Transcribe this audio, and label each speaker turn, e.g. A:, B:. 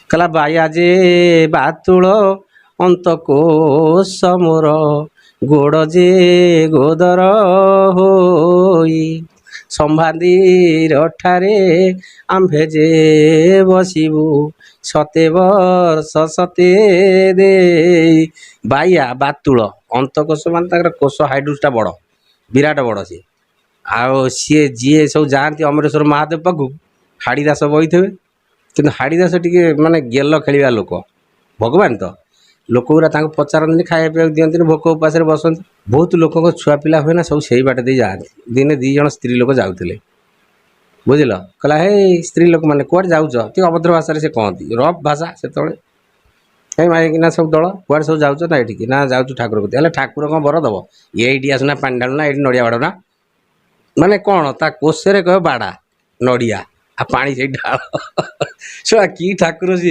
A: कहला बाया जे बातुल अंत कोश मोर गोड़ जे गोदर होई संभादीर ठारे आम्भे जे बसिबू सते वर्ष सते दे बाया बातुल अंतकोश मान कोश हाइड्रोसटा बड़ विराट बड़ सी सी जी सब जाती अमरेश्वर महादेव पाखु हाड़ीदास बही थे कि हाड़ीदास टी माने गेल खेलिया लोक भगवान तो लोक गुरा पचारती खाया पीवा दिखती भोक उपास बसती बहुत लोक छुआ पिला हुए ना सब से बाट दे जाती दिने दी जन स्त्री लोक जाऊे बुझल कहला हे स्त्री लोक मैंने कौटे जाऊच ती अभद्र भाषा से कहती रफ भाषा से कहीं माइकिना सब दल कुआड़े सब जाऊच ना ये ना जाऊँ ठाकुर प्रति ठाकुर कौन बर दब ये आसना पानी ढालना ये नड़िया बाड़ना माने कौन ता कोशे कह बाड़ा नड़िया आ पानी से ढाल कि ठाकुर सी